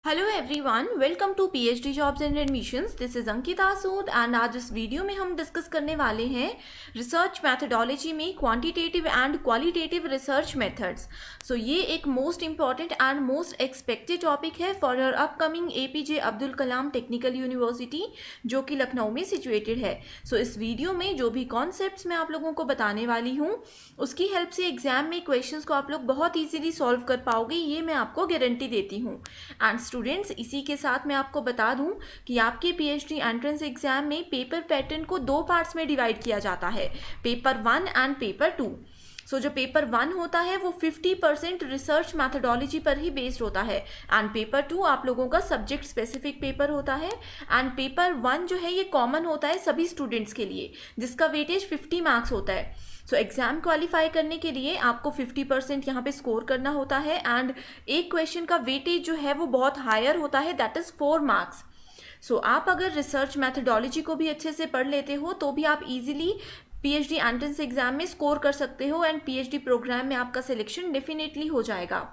Hello everyone, welcome to PhD jobs and admissions. This is Ankita Sood and आज इस video में हम डिस्कस करने वाले हैं रिसर्च मैथडोलॉजी में quantitative and qualitative research methods. So ये एक most important and most expected topic है for your upcoming APJ Abdul Kalam technical university, जो कि लखनऊ में सिचुएटेड है। सो इस वीडियो में जो भी कॉन्सेप्ट्स मैं आप लोगों को बताने वाली हूँ, उसकी हेल्प से एग्जाम में क्वेश्चंस को आप लोग बहुत ईजिली सॉल्व कर पाओगे, ये मैं आपको गारंटी देती हूँ। एंड स्टूडेंट्स, इसी के साथ मैं आपको बता दूं कि आपके पीएचडी एंट्रेंस एग्जाम में पेपर पैटर्न को दो पार्ट्स में डिवाइड किया जाता है, पेपर 1 एंड पेपर 2। सो जो पेपर 1 होता है वो 50% रिसर्च मैथडोलॉजी पर ही बेस्ड होता है एंड पेपर 2 आप लोगों का सब्जेक्ट स्पेसिफिक पेपर होता है। एंड पेपर 1 जो है ये कॉमन होता है सभी स्टूडेंट्स के लिए, जिसका वेटेज 50 मार्क्स होता है। सो एग्जाम क्वालिफाई करने के लिए आपको 50% यहाँ पे स्कोर करना होता है एंड एक क्वेश्चन का वेटेज जो है वो बहुत हायर होता है, दैट इज 4 मार्क्स। सो आप अगर रिसर्च मैथडोलॉजी को भी अच्छे से पढ़ लेते हो तो भी आप इजीली पीएचडी एंट्रेंस एग्जाम में स्कोर कर सकते हो एंड पीएचडी प्रोग्राम में आपका सिलेक्शन डेफिनेटली हो जाएगा।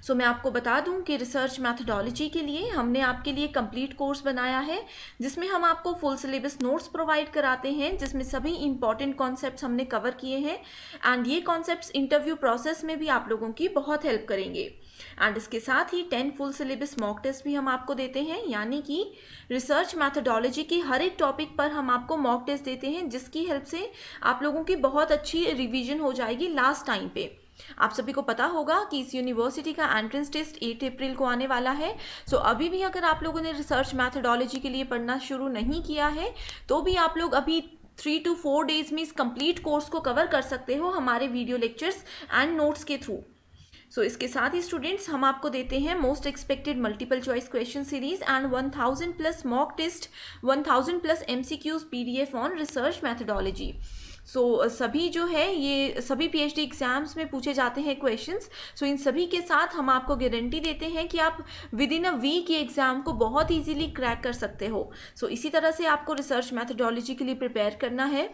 सो मैं आपको बता दूं कि रिसर्च मैथडोलॉजी के लिए हमने आपके लिए कंप्लीट कोर्स बनाया है, जिसमें हम आपको फुल सिलेबस नोट्स प्रोवाइड कराते हैं, जिसमें सभी इंपॉर्टेंट कॉन्सेप्ट्स हमने कवर किए हैं एंड ये कॉन्सेप्ट्स इंटरव्यू प्रोसेस में भी आप लोगों की बहुत हेल्प करेंगे। एंड इसके साथ ही 10 फुल सिलेबस मॉक टेस्ट भी हम आपको देते हैं, यानी कि रिसर्च मैथडोलॉजी की हर एक टॉपिक पर हम आपको मॉक टेस्ट देते हैं, जिसकी हेल्प से आप लोगों की बहुत अच्छी रिवीजन हो जाएगी लास्ट टाइम पे। आप सभी को पता होगा कि इस यूनिवर्सिटी का एंट्रेंस टेस्ट 8 अप्रैल को आने वाला है। सो अभी भी अगर आप लोगों ने रिसर्च मैथडोलॉजी के लिए पढ़ना शुरू नहीं किया है तो भी आप लोग अभी 3 to 4 डेज में इस कंप्लीट कोर्स को कवर कर सकते हो हमारे वीडियो लेक्चर्स एंड नोट्स के थ्रू। सो इसके साथ ही स्टूडेंट्स, हम आपको देते हैं most expected multiple choice question series and 1000 plus mock test, 1000 plus MCQs PDF on research methodology. So सभी जो है ये सभी पीएचडी एग्जाम्स में पूछे जाते हैं क्वेश्चंस। सो इन सभी के साथ हम आपको गारंटी देते हैं कि आप विद इन अ वीक ये एग्जाम को बहुत इजीली क्रैक कर सकते हो। सो इसी तरह से आपको रिसर्च मैथडोलॉजी के लिए प्रिपेयर करना है।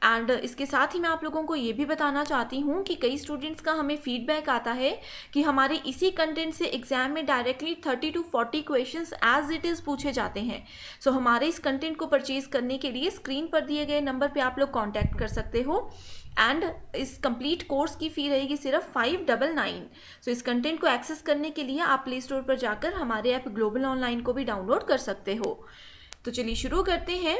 एंड इसके साथ ही मैं आप लोगों को ये भी बताना चाहती हूँ कि कई स्टूडेंट्स का हमें फीडबैक आता है कि हमारे इसी कंटेंट से एग्जाम में directly 30 to 40 questions as it is पूछे जाते हैं। सो हमारे इस कंटेंट को परचेज करने के लिए स्क्रीन पर दिए गए नंबर पे आप लोग कांटेक्ट कर सकते हो एंड इस कंप्लीट कोर्स की फ़ी रहेगी सिर्फ 599। सो इस कंटेंट को एक्सेस करने के लिए आप प्ले स्टोर पर जाकर हमारे ऐप ग्लोबल ऑनलाइन को भी डाउनलोड कर सकते हो। तो चलिए शुरू करते हैं।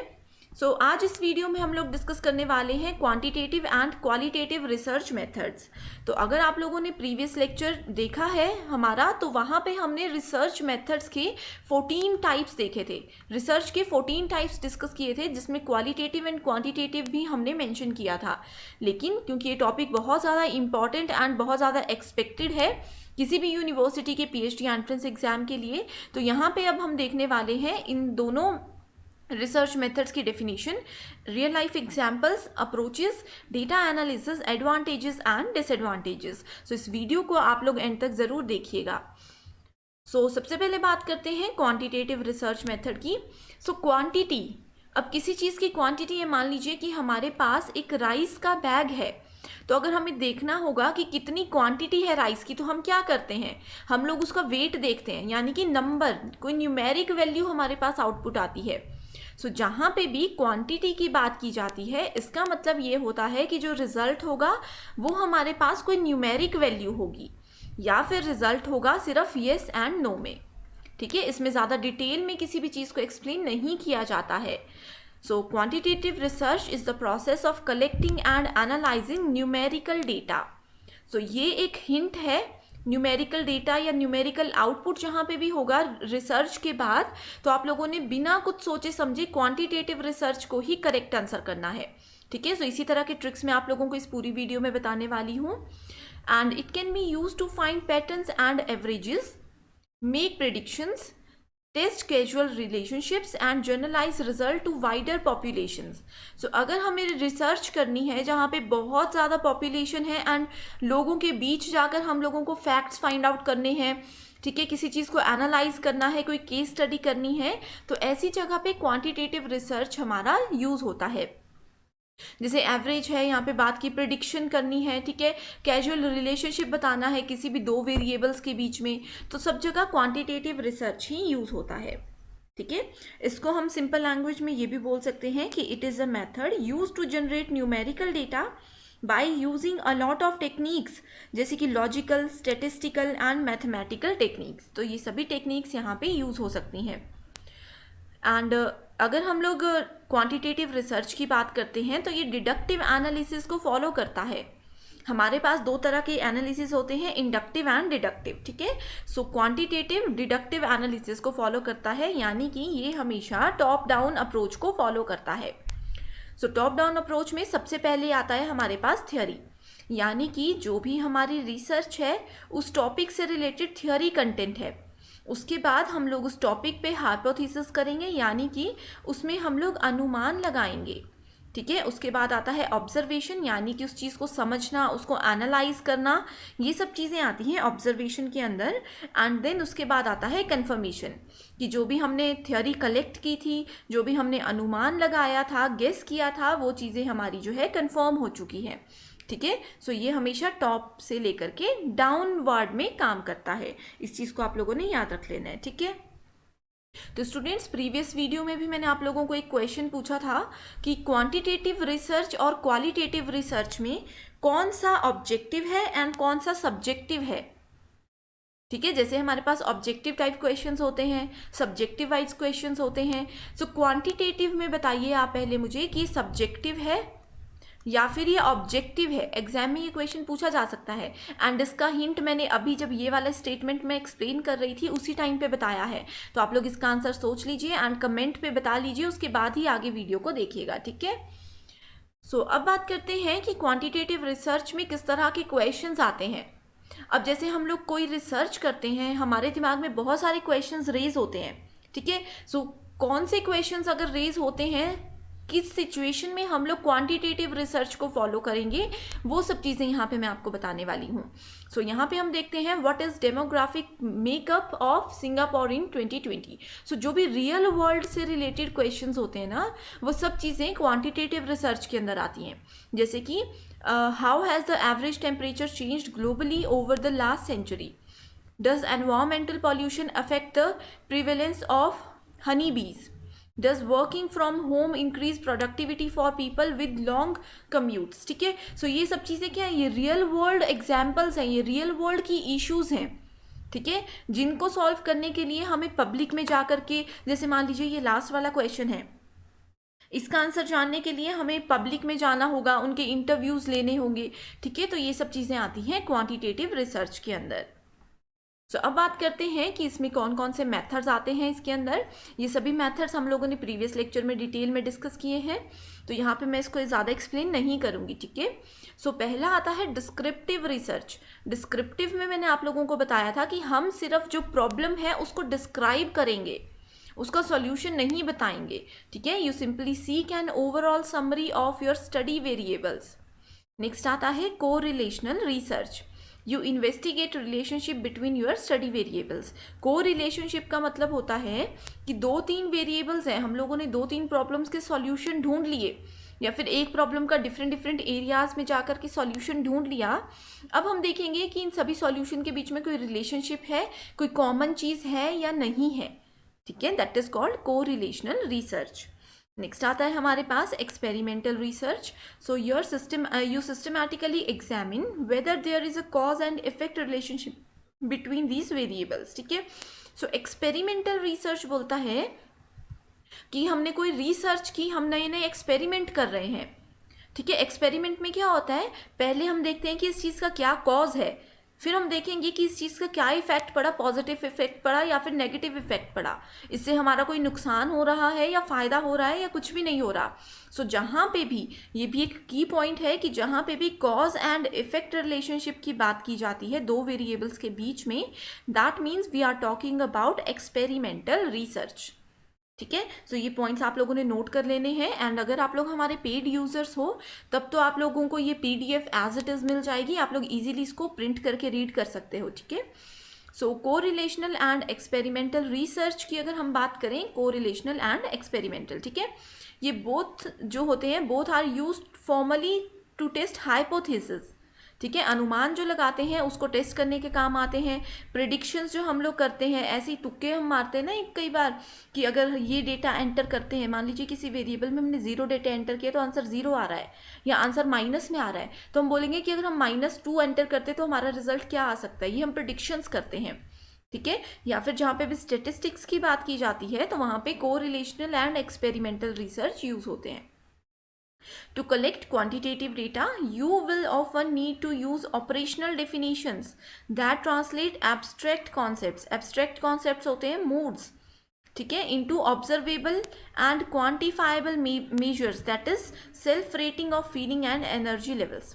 सो आज इस वीडियो में हम लोग डिस्कस करने वाले हैं quantitative and qualitative research methods. तो अगर आप लोगों ने प्रीवियस लेक्चर देखा है हमारा, तो वहाँ पे हमने रिसर्च मेथड्स के 14 टाइप्स देखे थे, रिसर्च के 14 टाइप्स डिस्कस किए थे, जिसमें क्वालिटेटिव एंड क्वांटिटेटिव भी हमने मेंशन किया था। लेकिन क्योंकि ये टॉपिक बहुत ज़्यादा इंपॉर्टेंट एंड बहुत ज़्यादा एक्सपेक्टेड है किसी भी यूनिवर्सिटी के पीएचडी एंट्रेंस एग्जाम के लिए, तो यहाँ पे अब हम देखने वाले हैं इन दोनों रिसर्च मेथड्स की definition, real life examples, approaches, data analysis, advantages and disadvantages. So इस वीडियो को आप लोग एंड तक ज़रूर देखिएगा। सो सबसे पहले बात करते हैं क्वांटिटेटिव रिसर्च मेथड की। सो क्वांटिटी, अब किसी चीज़ की क्वांटिटी है, मान लीजिए कि हमारे पास एक राइस का बैग है, तो अगर हमें देखना होगा कि कितनी क्वांटिटी है राइस की, तो हम क्या करते हैं, हम लोग उसका वेट देखते हैं, यानी कि नंबर, कोई न्यूमेरिक वैल्यू हमारे पास आउटपुट आती है। सो जहाँ पे भी क्वांटिटी की बात की जाती है, इसका मतलब ये होता है कि जो रिजल्ट होगा वो हमारे पास कोई न्यूमेरिक वैल्यू होगी या फिर रिजल्ट होगा सिर्फ येस एंड नो में। ठीक है, इसमें ज़्यादा डिटेल में किसी भी चीज़ को एक्सप्लेन नहीं किया जाता है। So quantitative research is the process of collecting and analysing numerical data. So ये एक हिंट है, न्यूमेरिकल डेटा या न्यूमेरिकल आउटपुट जहाँ पे भी होगा रिसर्च के बाद, तो आप लोगों ने बिना कुछ सोचे समझे क्वांटिटेटिव रिसर्च को ही करेक्ट आंसर करना है। ठीक है, सो इसी तरह के ट्रिक्स मैं आप लोगों को इस पूरी वीडियो में बताने वाली हूँ। And it can be use to find patterns and averages, make predictions, test casual relationships and generalise result to wider populations. So अगर हमें रिसर्च करनी है जहाँ पे बहुत ज़्यादा पॉपुलेशन है एंड लोगों के बीच जाकर हम लोगों को फैक्ट्स फाइंड आउट करने हैं, ठीक है, किसी चीज़ को एनालाइज करना है, कोई केस स्टडी करनी है, तो ऐसी जगह पे क्वांटिटेटिव रिसर्च हमारा यूज़ होता है। जैसे एवरेज है, यहाँ पे बात की प्रिडिक्शन करनी है, ठीक है, कैजुअल रिलेशनशिप बताना है किसी भी दो वेरिएबल्स के बीच में, तो सब जगह क्वांटिटेटिव रिसर्च ही यूज होता है, ठीक है। इसको हम सिंपल लैंग्वेज में ये भी बोल सकते हैं कि it is a method use to generate numerical data by using a lot of techniques, जैसे कि logical, statistical and mathematical techniques. तो ये सभी टेक्निक्स यहाँ पे यूज हो सकती हैं। एंड अगर हम लोग क्वांटिटेटिव रिसर्च की बात करते हैं तो ये डिडक्टिव एनालिसिस को फॉलो करता है। हमारे पास दो तरह के एनालिसिस होते हैं, इंडक्टिव एंड डिडक्टिव, ठीक है। सो क्वांटिटेटिव डिडक्टिव एनालिसिस को फॉलो करता है, यानी कि ये हमेशा टॉप डाउन अप्रोच को फॉलो करता है। सो टॉप डाउन अप्रोच में सबसे पहले आता है हमारे पास थ्योरी, यानी कि जो भी हमारी रिसर्च है उस टॉपिक से रिलेटेड थ्योरी कंटेंट है। उसके बाद हम लोग उस टॉपिक पे हाइपोथेसिस करेंगे, यानी कि उसमें हम लोग अनुमान लगाएंगे, ठीक है। उसके बाद आता है ऑब्जर्वेशन, यानी कि उस चीज़ को समझना, उसको एनालाइज करना, ये सब चीज़ें आती हैं ऑब्जर्वेशन के अंदर। एंड देन उसके बाद आता है कन्फर्मेशन, कि जो भी हमने थ्योरी कलेक्ट की थी, जो भी हमने अनुमान लगाया था, गेस किया था, वो चीज़ें हमारी जो है कन्फर्म हो चुकी हैं, ठीक है। सो ये हमेशा टॉप से लेकर के डाउनवर्ड में काम करता है, इस चीज़ को आप लोगों ने याद रख लेना है, ठीक है। तो स्टूडेंट्स, प्रीवियस वीडियो में भी मैंने आप लोगों को एक क्वेश्चन पूछा था कि क्वांटिटेटिव रिसर्च और क्वालिटेटिव रिसर्च में कौन सा ऑब्जेक्टिव है एंड कौन सा सब्जेक्टिव है, ठीक है। जैसे हमारे पास ऑब्जेक्टिव टाइप क्वेश्चंस होते हैं, सब्जेक्टिव वाइज क्वेश्चंस होते हैं। सो क्वांटिटेटिव में बताइए आप पहले मुझे कि सब्जेक्टिव है या फिर ये ऑब्जेक्टिव है। एग्जाम में ये क्वेश्चन पूछा जा सकता है, एंड इसका हिंट मैंने अभी जब ये वाला स्टेटमेंट मैं एक्सप्लेन कर रही थी उसी टाइम पे बताया है। तो आप लोग इसका आंसर सोच लीजिए एंड कमेंट पे बता लीजिए, उसके बाद ही आगे वीडियो को देखिएगा, ठीक है। सो अब बात करते हैं कि क्वांटिटेटिव रिसर्च में किस तरह के क्वेश्चंस आते हैं। अब जैसे हम लोग कोई रिसर्च करते हैं, हमारे दिमाग में बहुत सारे क्वेश्चंस रेज होते हैं, ठीक है। सो कौन से क्वेश्चंस अगर रेज होते हैं, किस सिचुएशन में हम लोग क्वांटिटेटिव रिसर्च को फॉलो करेंगे, वो सब चीज़ें यहाँ पे मैं आपको बताने वाली हूँ। सो यहाँ पे हम देखते हैं what is demographic makeup of Singapore in 2020। So जो भी रियल वर्ल्ड से रिलेटेड क्वेश्चंस होते हैं ना, वो सब चीज़ें क्वांटिटेटिव रिसर्च के अंदर आती हैं। जैसे कि how has the average temperature changed globally over the last century, does environmental pollution affect the prevalence of honey bees, Does working from home increase productivity for people with long commutes, ठीक है। सो ये सब चीज़ें क्या है, ये real world examples हैं, ये रियल वर्ल्ड की इश्यूज हैं, ठीक है, जिनको सॉल्व करने के लिए हमें पब्लिक में जा करके, जैसे मान लीजिए ये लास्ट वाला क्वेश्चन है, इसका आंसर जानने के लिए हमें पब्लिक में जाना होगा, उनके इंटरव्यूज़ लेने होंगे, ठीक है। तो ये सब चीज़ें आती हैं क्वांटिटेटिव रिसर्च के अंदर। सो अब बात करते हैं कि इसमें कौन कौन से मेथड्स आते हैं इसके अंदर। ये सभी मेथड्स हम लोगों ने प्रीवियस लेक्चर में डिटेल में डिस्कस किए हैं, तो यहाँ पे मैं इसको ज़्यादा एक्सप्लेन नहीं करूँगी, ठीक है। सो पहला आता है डिस्क्रिप्टिव रिसर्च। डिस्क्रिप्टिव में मैंने आप लोगों को बताया था कि हम सिर्फ जो प्रॉब्लम है उसको डिस्क्राइब करेंगे, उसका सॉल्यूशन नहीं बताएंगे, ठीक है। You simply seek an overall summary of your study variables. Next आता है correlational research. You investigate relationship between your study variables. को रिलेशनशिप का मतलब होता है कि 2-3 वेरिएबल्स हैं, हम लोगों ने 2-3 प्रॉब्लम्स के सॉल्यूशन ढूंढ लिए, या फिर एक प्रॉब्लम का डिफरेंट एरियाज में जाकर के सॉल्यूशन ढूंढ लिया। अब हम देखेंगे कि इन सभी सॉल्यूशन के बीच में कोई रिलेशनशिप है, कोई कॉमन चीज़ है या नहीं है, ठीक है। That is called correlational research. Next आता है हमारे पास experimental research. So your you systematically examine whether there is a cause and effect relationship between these variables, ठीक है। सो एक्सपेरिमेंटल रिसर्च बोलता है कि हमने कोई रिसर्च की, हम नए नए एक्सपेरिमेंट कर रहे हैं, ठीक है। एक्सपेरिमेंट में क्या होता है, पहले हम देखते हैं कि इस चीज़ का क्या कॉज है, फिर हम देखेंगे कि इस चीज़ का क्या इफेक्ट पड़ा, पॉजिटिव इफेक्ट पड़ा या फिर नेगेटिव इफेक्ट पड़ा, इससे हमारा कोई नुकसान हो रहा है या फ़ायदा हो रहा है या कुछ भी नहीं हो रहा। सो जहाँ पे भी, ये भी एक की पॉइंट है कि जहाँ पे भी कॉज एंड इफेक्ट रिलेशनशिप की बात की जाती है दो वेरिएबल्स के बीच में, that means we are talking about experimental research, ठीक है। सो ये पॉइंट्स आप लोगों ने नोट कर लेने हैं। एंड अगर आप लोग हमारे पेड यूजर्स हो तब तो आप लोगों को ये PDF एज इट इज़ मिल जाएगी, आप लोग इजीली इसको प्रिंट करके रीड कर सकते हो, ठीक है। सो कोरिलेशनल एंड एक्सपेरिमेंटल रिसर्च की अगर हम बात करें, कोरिलेशनल एंड एक्सपेरिमेंटल, ठीक है, ये बोथ जो होते हैं both are used formally to test hypothesis, ठीक है, अनुमान जो लगाते हैं उसको टेस्ट करने के काम आते हैं। प्रिडिक्शंस जो हम लोग करते हैं, ऐसे ही तुक्के हम मारते हैं ना कई बार कि अगर ये डेटा एंटर करते हैं, मान लीजिए किसी वेरिएबल में हमने 0 डेटा एंटर किया तो आंसर 0 आ रहा है या आंसर माइनस में आ रहा है, तो हम बोलेंगे कि अगर हम -2 एंटर करते तो हमारा रिजल्ट क्या आ सकता है। ये हम प्रिडिक्शंस करते हैं, ठीक है। या फिर जहाँ पे भी स्टेटिस्टिक्स की बात की जाती है तो वहाँ पे correlational and experimental research use होते हैं। To collect quantitative data, you will often need to use operational definitions that translate abstract concepts. Abstract concepts होते हैं moods, ठीक है, into observable and quantifiable measures, that is self-rating of feeling and energy levels.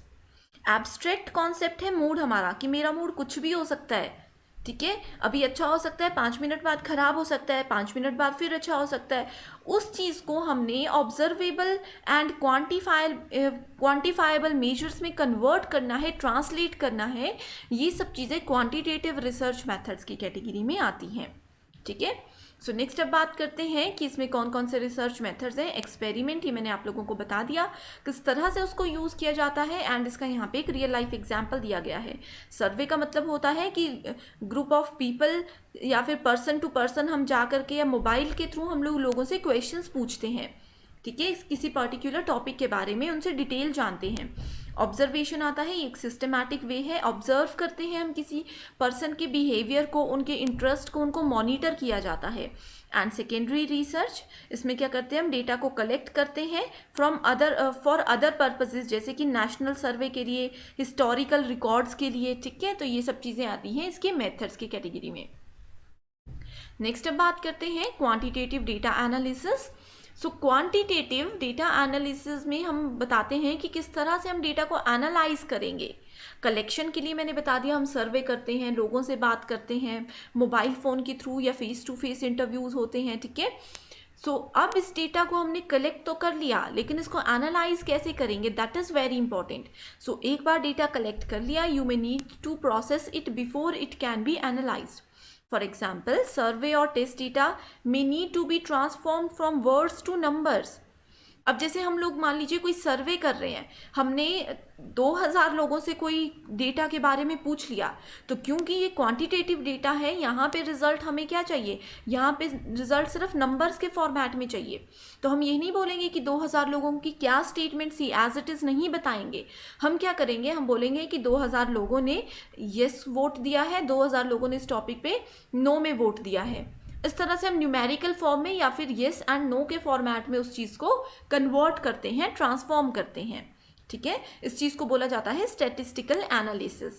Abstract concept है mood हमारा, कि मेरा mood कुछ भी हो सकता है, ठीक है, अभी अच्छा हो सकता है, 5 मिनट बाद खराब हो सकता है, 5 मिनट बाद फिर अच्छा हो सकता है। उस चीज़ को हमने ऑब्जर्वेबल एंड क्वांटिफाइबल मेजर्स में कन्वर्ट करना है, ट्रांसलेट करना है। ये सब चीज़ें क्वांटिटेटिव रिसर्च मेथड्स की कैटेगरी में आती हैं, ठीक है। सो नेक्स्ट अब बात करते हैं कि इसमें कौन कौन से रिसर्च मेथड्स हैं। एक्सपेरिमेंट, ये मैंने आप लोगों को बता दिया किस तरह से उसको यूज़ किया जाता है, एंड इसका यहाँ पे एक रियल लाइफ एग्जांपल दिया गया है। सर्वे का मतलब होता है कि ग्रुप ऑफ पीपल या फिर पर्सन टू पर्सन हम जा करके या मोबाइल के थ्रू हम लोगों से क्वेश्चंस पूछते हैं, ठीक है, किसी पर्टिकुलर टॉपिक के बारे में उनसे डिटेल जानते हैं। ऑब्जर्वेशन आता है, एक सिस्टमैटिक वे है, ऑब्जर्व करते हैं हम किसी पर्सन के बिहेवियर को, उनके इंटरेस्ट को, उनको मॉनिटर किया जाता है। एंड सेकेंडरी रिसर्च, इसमें क्या करते हैं हम डेटा को कलेक्ट करते हैं फ्रॉम फॉर अदर पर्पसेस, जैसे कि नेशनल सर्वे के लिए, हिस्टोरिकल रिकॉर्ड्स के लिए, ठीक है। तो ये सब चीज़ें आती हैं इसके मेथड्स की कैटेगरी में। नेक्स्ट अब बात करते हैं क्वांटिटेटिव डेटा एनालिसिस। सो क्वांटिटेटिव डेटा एनालिसिस में हम बताते हैं कि किस तरह से हम डेटा को एनालाइज करेंगे। कलेक्शन के लिए मैंने बता दिया, हम सर्वे करते हैं, लोगों से बात करते हैं, मोबाइल फ़ोन के थ्रू या फेस टू फेस इंटरव्यूज़ होते हैं, ठीक है। सो अब इस डेटा को हमने कलेक्ट तो कर लिया, लेकिन इसको एनालाइज कैसे करेंगे, that is very important. So एक बार डेटा कलेक्ट कर लिया, you may need to process it before it can be analysed. For example, survey or test data may need to be transformed from words to numbers. अब जैसे हम लोग मान लीजिए कोई सर्वे कर रहे हैं, हमने 2000 लोगों से कोई डेटा के बारे में पूछ लिया, तो क्योंकि ये क्वांटिटेटिव डेटा है, यहाँ पे रिजल्ट हमें क्या चाहिए, यहाँ पे रिजल्ट सिर्फ नंबर्स के फॉर्मेट में चाहिए। तो हम ये नहीं बोलेंगे कि 2000 लोगों की क्या स्टेटमेंट थी, एज इट इज़ नहीं बताएंगे। हम क्या करेंगे, हम बोलेंगे कि 2000 लोगों ने येस वोट दिया है, 2000 लोगों ने इस टॉपिक पे नो में वोट दिया है। इस तरह से हम न्यूमेरिकल फॉर्म में या फिर येस एंड नो के फॉर्मेट में उस चीज़ को कन्वर्ट करते हैं, ट्रांसफॉर्म करते हैं, ठीक है। इस चीज़ को बोला जाता है स्टैटिस्टिकल एनालिसिस।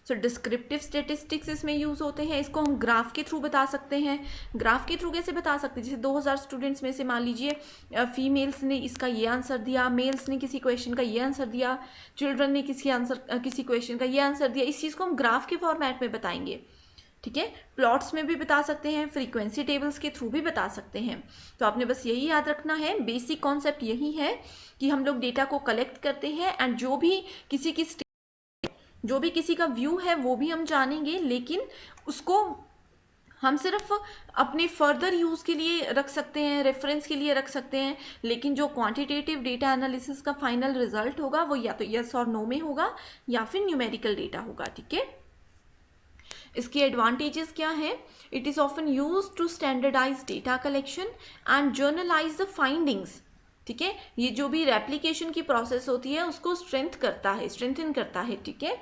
सो डिस्क्रिप्टिव स्टैटिस्टिक्स इसमें यूज़ होते हैं, इसको हम ग्राफ के थ्रू बता सकते हैं। ग्राफ के थ्रू कैसे बता सकते हैं, जैसे 2000 स्टूडेंट्स में से मान लीजिए फीमेल्स ने इसका ये आंसर दिया, मेल्स ने किसी क्वेश्चन का ये आंसर दिया, चिल्ड्रन ने किसी क्वेश्चन का ये आंसर दिया। इस चीज़ को हम ग्राफ के फॉर्मेट में बताएंगे, ठीक है। प्लॉट्स में भी बता सकते हैं, फ्रीक्वेंसी टेबल्स के थ्रू भी बता सकते हैं। तो आपने बस यही याद रखना है, बेसिक कॉन्सेप्ट यही है कि हम लोग डेटा को कलेक्ट करते हैं एंड जो भी किसी का व्यू है वो भी हम जानेंगे, लेकिन उसको हम सिर्फ अपने फर्दर यूज़ के लिए रख सकते हैं, रेफरेंस के लिए रख सकते हैं, लेकिन जो क्वांटिटेटिव डेटा एनालिसिस का फाइनल रिजल्ट होगा वो या तो यस और नो में होगा या फिर न्यूमेरिकल डेटा होगा, ठीक है। इसके एडवांटेजेस क्या है, it is often use to standardise data collection and generalise the findings, ठीक है। ये जो भी रेप्लिकेशन की प्रोसेस होती है उसको स्ट्रेंथन करता है, ठीक है।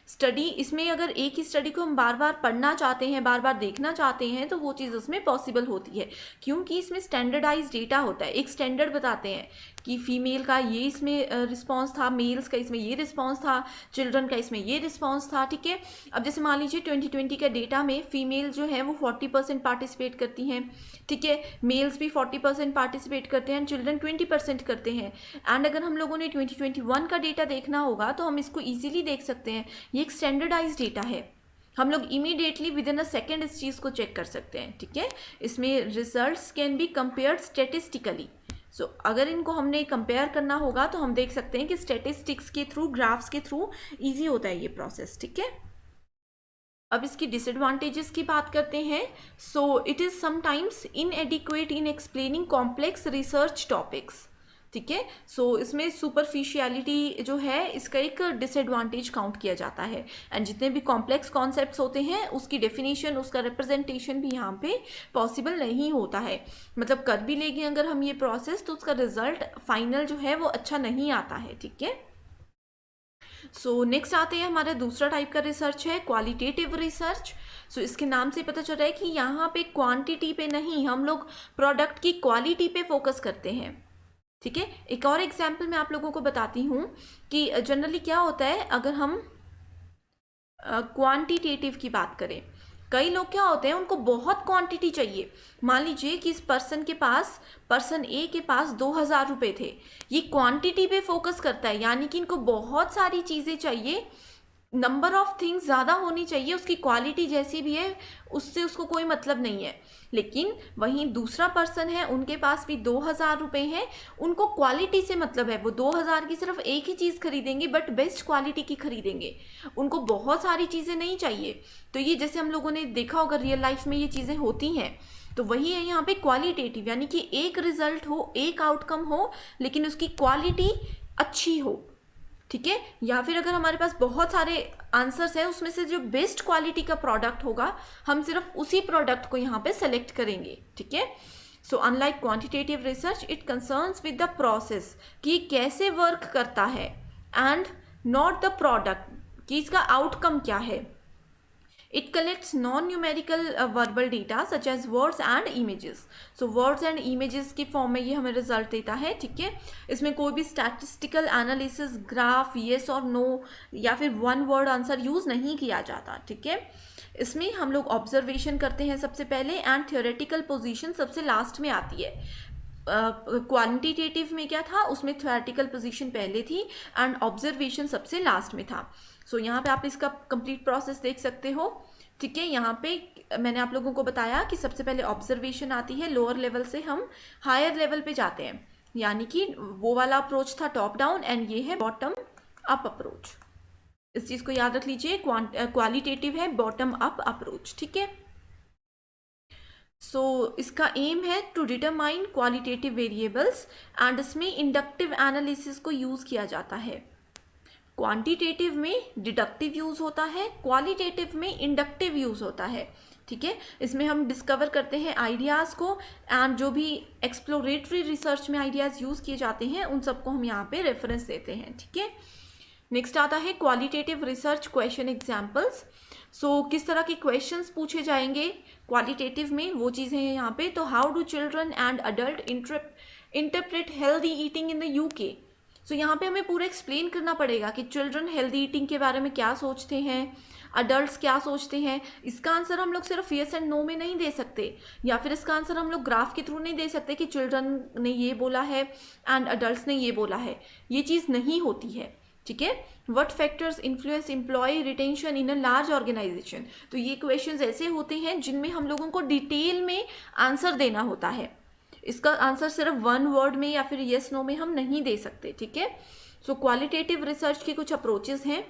स्टडी, इसमें अगर एक ही स्टडी को हम बार बार पढ़ना चाहते हैं, बार बार देखना चाहते हैं, तो वो चीज़ उसमें पॉसिबल होती है, क्योंकि इसमें स्टैंडर्डाइज डेटा होता है। एक स्टैंडर्ड बताते हैं कि फीमेल का ये इसमें रिस्पॉन्स था, मेल्स का इसमें ये रिस्पॉन्स था, चिल्ड्रन का इसमें ये रिस्पॉन्स था, ठीक है। अब जैसे मान लीजिए 2020 का डेटा में फीमेल जो है वो 40% पार्टिसिपेट करती हैं, ठीक है, मेल्स भी 40% पार्टिसिपेट करते हैं, चिल्ड्रन 20% करते हैं। एंड अगर हम लोगों ने 2021 का डेटा देखना होगा तो हम इसको ईजिली देख सकते हैं, ये एक स्टैंडर्डाइज डेटा है, हम लोग immediately with in a second इस चीज़ को चेक कर सकते हैं, ठीक है। इसमें results can be compared statistically. So अगर इनको हमने कंपेयर करना होगा तो हम देख सकते हैं कि स्टेटिस्टिक्स के थ्रू, ग्राफ्स के थ्रू ईजी होता है ये प्रोसेस, ठीक है। अब इसकी डिसएडवांटेजेस की बात करते हैं. So it is sometimes इनएडिक्वेट in explaining complex research topics. ठीक है. सो इसमें सुपरफिशियलिटी जो है इसका एक डिसएडवांटेज काउंट किया जाता है. एंड जितने भी कॉम्प्लेक्स कॉन्सेप्ट्स होते हैं उसकी डेफिनेशन, उसका रिप्रेजेंटेशन भी यहाँ पे पॉसिबल नहीं होता है. मतलब कर भी लेंगे अगर हम ये प्रोसेस तो उसका रिजल्ट फाइनल जो है वो अच्छा नहीं आता है. ठीक है. सो नेक्स्ट आते हैं, हमारा दूसरा टाइप का रिसर्च है क्वालिटेटिव रिसर्च. सो इसके नाम से पता चल रहा है कि यहाँ पे क्वांटिटी पे नहीं, हम लोग प्रोडक्ट की क्वालिटी पे फोकस करते हैं. ठीक है. एक और एग्जाम्पल मैं आप लोगों को बताती हूँ कि जनरली क्या होता है अगर हम क्वांटिटेटिव की बात करें. कई लोग क्या होते हैं उनको बहुत क्वांटिटी चाहिए. मान लीजिए कि इस पर्सन ए के पास 2,000 रुपये थे. ये क्वांटिटी पे फोकस करता है, यानी कि इनको बहुत सारी चीज़ें चाहिए, नंबर ऑफ थिंग्स ज़्यादा होनी चाहिए, उसकी क्वालिटी जैसी भी है उससे उसको कोई मतलब नहीं है. लेकिन वहीं दूसरा पर्सन है, उनके पास भी 2,000 रुपये हैं, उनको क्वालिटी से मतलब है. वो 2,000 की सिर्फ एक ही चीज़ खरीदेंगे बट बेस्ट क्वालिटी की खरीदेंगे, उनको बहुत सारी चीज़ें नहीं चाहिए. तो ये जैसे हम लोगों ने देखा होगा रियल लाइफ में ये चीज़ें होती हैं. तो वही है यहाँ पे क्वालिटेटिव, यानी कि एक रिजल्ट हो, एक आउटकम हो, लेकिन उसकी क्वालिटी अच्छी हो. ठीक है. या फिर अगर हमारे पास बहुत सारे आंसर्स हैं, उसमें से जो बेस्ट क्वालिटी का प्रोडक्ट होगा हम सिर्फ उसी प्रोडक्ट को यहाँ पे सेलेक्ट करेंगे. ठीक है. So unlike quantitative research it concerns with the process कि कैसे वर्क करता है, एंड नॉट द प्रोडक्ट कि इसका आउटकम क्या है. It collects non-numerical verbal data such as words and images. So words and images की फॉर्म में ये हमें रिजल्ट देता है. ठीक है. इसमें कोई भी स्टैटिस्टिकल एनालिसिस, ग्राफ, येस और नो या फिर वन वर्ड आंसर यूज़ नहीं किया जाता. ठीक है. इसमें हम लोग ऑब्जर्वेशन करते हैं सबसे पहले, एंड थियोरेटिकल पोजीशन सबसे लास्ट में आती है. क्वांटिटेटिव में क्या था, उसमें थ्योरेटिकल पोजीशन पहले थी एंड ऑब्जर्वेशन सबसे लास्ट में था. सो यहाँ पे आप इसका कंप्लीट प्रोसेस देख सकते हो. ठीक है. यहाँ पे मैंने आप लोगों को बताया कि सबसे पहले ऑब्जर्वेशन आती है, लोअर लेवल से हम हायर लेवल पे जाते हैं, यानी कि वो वाला अप्रोच था टॉप डाउन, एंड ये है बॉटम अप अप्रोच. इस चीज़ को याद रख लीजिए, क्वालिटेटिव है बॉटम अप अप्रोच. ठीक है. सो इसका एम है to determine qualitative variables, and इसमें इंडक्टिव एनालिसिस को यूज़ किया जाता है. क्वांटिटेटिव में डिडक्टिव यूज़ होता है, क्वालिटेटिव में इंडक्टिव यूज़ होता है. ठीक है. इसमें हम डिस्कवर करते हैं आइडियाज़ को, एंड जो भी एक्सप्लोरेटरी रिसर्च में आइडियाज़ यूज़ किए जाते हैं उन सबको हम यहाँ पे रेफरेंस देते हैं. ठीक है. नेक्स्ट आता है क्वालिटेटिव रिसर्च क्वेश्चन एग्जाम्पल्स. सो किस तरह के क्वेश्चंस पूछे जाएंगे क्वालिटेटिव में, वो चीज़ें हैं यहाँ पे. तो how do children and adult interpret healthy eating in the UK. So यहाँ पे हमें पूरा एक्सप्लेन करना पड़ेगा कि चिल्ड्रन हेल्दी ईटिंग के बारे में क्या सोचते हैं, अडल्ट्स क्या सोचते हैं. इसका आंसर हम लोग सिर्फ येस एंड नो में नहीं दे सकते, या फिर इसका आंसर हम लोग ग्राफ के थ्रू नहीं दे सकते कि चिल्ड्रन ने ये बोला है एंड अडल्ट्स ने ये बोला है. ये चीज़ नहीं होती है. ठीक है. What factors influence employee retention in a large organisation. तो ये क्वेश्चंस ऐसे होते हैं जिनमें हम लोगों को डिटेल में आंसर देना होता है. इसका आंसर सिर्फ वन वर्ड में या फिर येस नो में हम नहीं दे सकते. ठीक है. सो क्वालिटेटिव रिसर्च के कुछ अप्रोचेस हैं.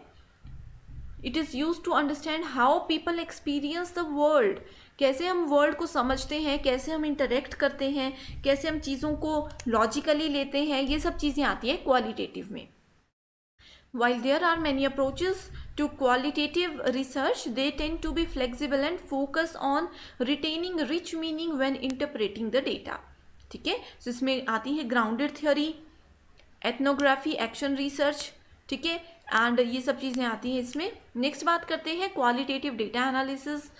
It is use to understand how people experience the world. कैसे हम वर्ल्ड को समझते हैं, कैसे हम इंटरेक्ट करते हैं, कैसे हम चीज़ों को लॉजिकली लेते हैं, ये सब चीज़ें आती हैं क्वालिटेटिव में. While there are many approaches to qualitative research, they tend to be flexible and focus on retaining rich meaning when interpreting the data. ठीक है. So इसमें आती है grounded theory, ethnography, action research. ठीक है. एंड ये सब चीज़ें आती हैं इसमें. नेक्स्ट बात करते हैं क्वालिटेटिव डेटा एनालिसिस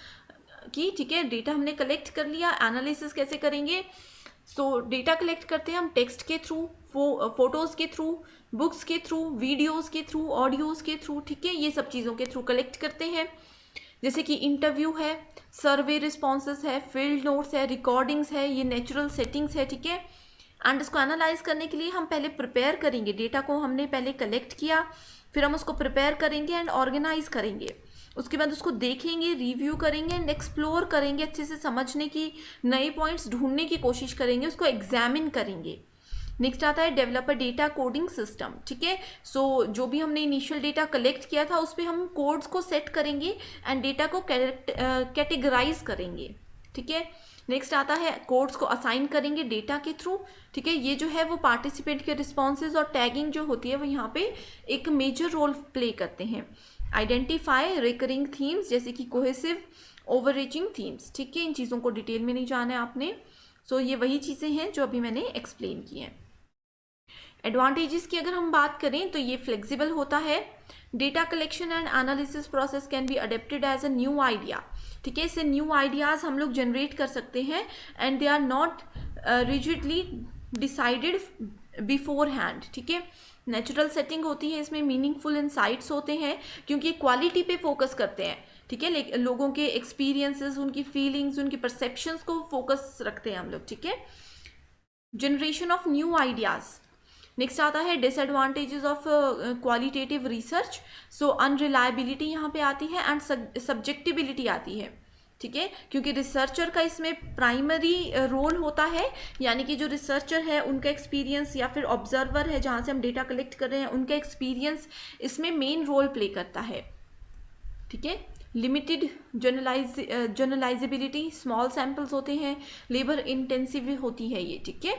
की. ठीक है. डेटा हमने कलेक्ट कर लिया, एनालिसिस कैसे करेंगे. सो डेटा कलेक्ट करते हैं हम टेक्स्ट के थ्रू, फोटोज़ के थ्रू, बुक्स के थ्रू, वीडियोज़ के थ्रू, ऑडियोज़ के थ्रू. ठीक है. ये सब चीज़ों के थ्रू कलेक्ट करते हैं. जैसे कि इंटरव्यू है, सर्वे रिस्पॉन्सेस है, फील्ड नोट्स है, रिकॉर्डिंग्स है, ये नेचुरल सेटिंग्स है. ठीक है. एंड इसको एनालाइज करने के लिए हम पहले प्रिपेयर करेंगे. डेटा को हमने पहले कलेक्ट किया, फिर हम उसको प्रिपेयर करेंगे एंड ऑर्गेनाइज करेंगे. उसके बाद उसको देखेंगे, रिव्यू करेंगे एंड एक्सप्लोर करेंगे, अच्छे से समझने की, नए पॉइंट्स ढूंढने की कोशिश करेंगे, उसको एग्जामिन करेंगे. नेक्स्ट आता है develop a data coding system, ठीक है। सो जो भी हमने इनिशियल डेटा कलेक्ट किया था उस पर हम कोड्स को सेट करेंगे एंड डेटा को कैटेगराइज करेंगे, ठीक है। नेक्स्ट आता है कोड्स को असाइन करेंगे डेटा के थ्रू, ठीक है। ये जो है वो पार्टिसिपेंट के रिस्पॉन्सेज और टैगिंग जो होती है वो यहाँ पे एक मेजर रोल प्ले करते हैं। आइडेंटिफाई रिकरिंग थीम्स जैसे कि कोहेसिव ओवररीचिंग थीम्स, ठीक है। इन चीज़ों को डिटेल में नहीं जाना है आपने। सो ये वही चीज़ें हैं जो अभी मैंने एक्सप्लेन की हैं। एडवांटेजेस की अगर हम बात करें तो ये फ्लेक्सिबल होता है। Data collection and analysis process can be adapted as a new idea, ठीक है। इससे न्यू आइडियाज़ हम लोग जनरेट कर सकते हैं and they are not rigidly decided beforehand, ठीक है। नेचुरल सेटिंग होती है इसमें, मीनिंगफुल इंसाइट्स होते हैं क्योंकि क्वालिटी पे फोकस करते हैं, ठीक है। लोगों के एक्सपीरियंसेस, उनकी फीलिंग्स, उनकी परसेप्शंस को फोकस रखते हैं हम लोग, ठीक है। Generation of new ideas. Next आता है डिसएडवांटेजेस ऑफ क्वालिटेटिव रिसर्च। सो अनरिलायबिलिटी यहाँ पे आती है एंड सब्जेक्टिबिलिटी आती है, ठीक है। क्योंकि रिसर्चर का इसमें प्राइमरी रोल होता है, यानी कि जो रिसर्चर है उनका एक्सपीरियंस या फिर ऑब्जर्वर है जहाँ से हम डेटा कलेक्ट कर रहे हैं उनका एक्सपीरियंस इसमें मेन रोल प्ले करता है, ठीक है। लिमिटेड जनरलाइजेबिलिटी, स्मॉल सैम्पल्स होते हैं, लेबर इंटेंसिव होती है ये, ठीक है।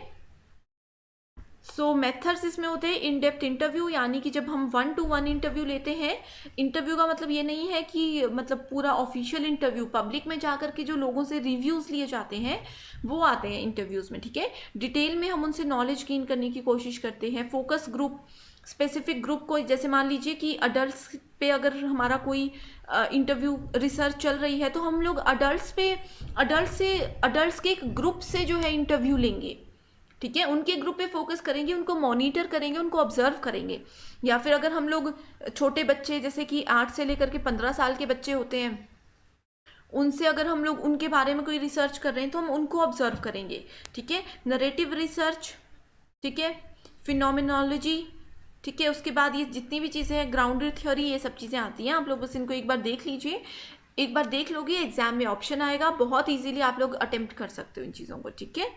सो मेथड्स इसमें होते हैं इन डेप्थ इंटरव्यू, यानी कि जब हम 1-to-1 इंटरव्यू लेते हैं, इंटरव्यू का मतलब ये नहीं है कि मतलब पूरा ऑफिशियल इंटरव्यू, पब्लिक में जाकर के जो लोगों से रिव्यूज़ लिए जाते हैं वो आते हैं इंटरव्यूज़ में, ठीक है। डिटेल में हम उनसे नॉलेज गेन करने की कोशिश करते हैं। फोकस ग्रुप, स्पेसिफिक ग्रुप को, जैसे मान लीजिए कि अडल्ट्स पे अगर हमारा कोई इंटरव्यू रिसर्च चल रही है तो हम लोग अडल्ट्स के एक ग्रुप से जो है इंटरव्यू लेंगे, ठीक है। उनके ग्रुप पे फोकस करेंगे, उनको मॉनिटर करेंगे, उनको ऑब्जर्व करेंगे। या फिर अगर हम लोग छोटे बच्चे जैसे कि 8 से लेकर के 15 साल के बच्चे होते हैं, उनसे अगर हम लोग उनके बारे में कोई रिसर्च कर रहे हैं तो हम उनको ऑब्जर्व करेंगे, ठीक है। नरेटिव रिसर्च, ठीक है। फिनोमिनोलॉजी, ठीक है। उसके बाद ये जितनी भी चीज़ें हैं, ग्राउंडेड थ्योरी, ये सब चीज़ें आती हैं। आप लोग बस इनको एक बार देख लीजिए, एक बार देख लोगे एग्जाम में ऑप्शन आएगा, बहुत ईजीली आप लोग अटेम्प्ट कर सकते हो इन चीज़ों को, ठीक है।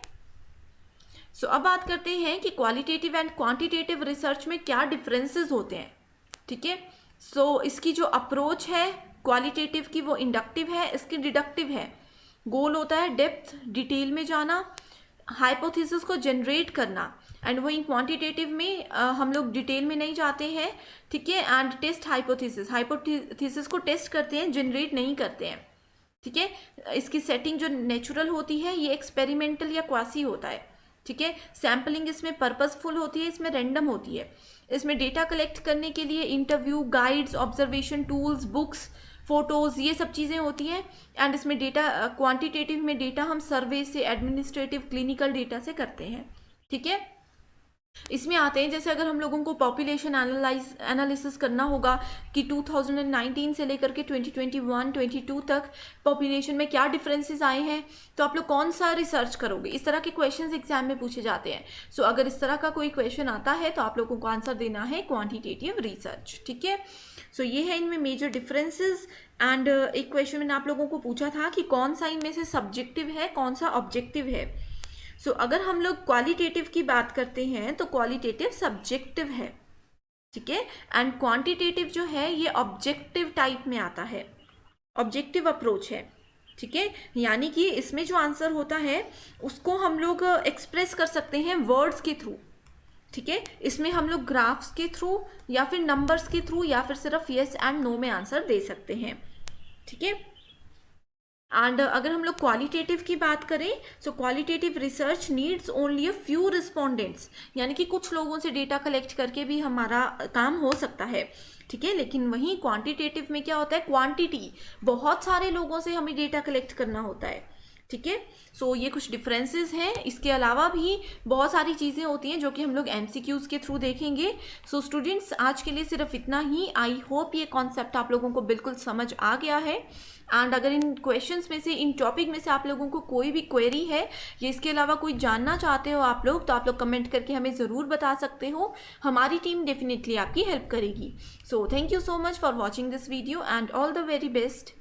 सो अब बात करते हैं कि क्वालिटेटिव एंड क्वांटिटेटिव रिसर्च में क्या डिफरेंसेस होते हैं, ठीक है। सो इसकी जो अप्रोच है क्वालिटेटिव की वो इंडक्टिव है, इसकी डिडक्टिव है। गोल होता है डेप्थ, डिटेल में जाना, हाइपोथेसिस को जनरेट करना, एंड वही क्वांटिटेटिव में हम लोग डिटेल में नहीं जाते हैं, ठीक है। एंड टेस्ट हाइपोथेसिस को टेस्ट करते हैं, जनरेट नहीं करते हैं, ठीक है। इसकी सेटिंग जो नेचुरल होती है ये एक्सपेरिमेंटल या क्वासी होता है, ठीक है। सैम्पलिंग इसमें पर्पसफुल होती है, इसमें रैंडम होती है। इसमें डेटा कलेक्ट करने के लिए interview, guides, observation tools, books, photos, ये सब चीज़ें होती हैं। एंड इसमें डेटा क्वांटिटेटिव में डेटा हम सर्वे से, एडमिनिस्ट्रेटिव, क्लिनिकल डेटा से करते हैं, ठीक है। इसमें आते हैं जैसे अगर हम लोगों को पॉपुलेशन एनालिसिस करना होगा कि 2019 से लेकर के 2021-22 तक पॉपुलेशन में क्या डिफरेंसेस आए हैं, तो आप लोग कौन सा रिसर्च करोगे। इस तरह के क्वेश्चंस एग्जाम में पूछे जाते हैं। सो अगर इस तरह का कोई क्वेश्चन आता है तो आप लोगों को आंसर देना है क्वांटिटेटिव रिसर्च, ठीक है। सो ये है इनमें मेजर डिफरेंसेस। एंड एक क्वेश्चन मैंने आप लोगों को पूछा था कि कौन सा इनमें से सब्जेक्टिव है, कौन सा ऑब्जेक्टिव है। सो अगर हम लोग क्वालिटेटिव की बात करते हैं तो क्वालिटेटिव सब्जेक्टिव है, ठीक है। एंड क्वांटिटेटिव जो है ये ऑब्जेक्टिव टाइप में आता है, ऑब्जेक्टिव अप्रोच है, ठीक है। यानी कि इसमें जो आंसर होता है उसको हम लोग एक्सप्रेस कर सकते हैं वर्ड्स के थ्रू, ठीक है। इसमें हम लोग ग्राफ्स के थ्रू या फिर नंबर्स के थ्रू या फिर सिर्फ येस एंड नो में आंसर दे सकते हैं, ठीक है। एंड अगर हम लोग क्वालिटेटिव की बात करें so qualitative research needs only a few respondents, यानी कि कुछ लोगों से डेटा कलेक्ट करके भी हमारा काम हो सकता है, ठीक है। लेकिन वहीं क्वांटिटेटिव में क्या होता है, क्वांटिटी, बहुत सारे लोगों से हमें डेटा कलेक्ट करना होता है, ठीक है। सो ये कुछ डिफरेंसेस हैं। इसके अलावा भी बहुत सारी चीज़ें होती हैं जो कि हम लोग MCQs के थ्रू देखेंगे। सो स्टूडेंट्स आज के लिए सिर्फ इतना ही। आई होप ये कॉन्सेप्ट आप लोगों को बिल्कुल समझ आ गया है। एंड अगर इन क्वेश्चंस में से, इन टॉपिक में से आप लोगों को कोई भी क्वेरी है या इसके अलावा कोई जानना चाहते हो आप लोग, तो आप लोग कमेंट करके हमें ज़रूर बता सकते हो। हमारी टीम डेफिनेटली आपकी हेल्प करेगी। So thank you so much for watching this video and all the very best.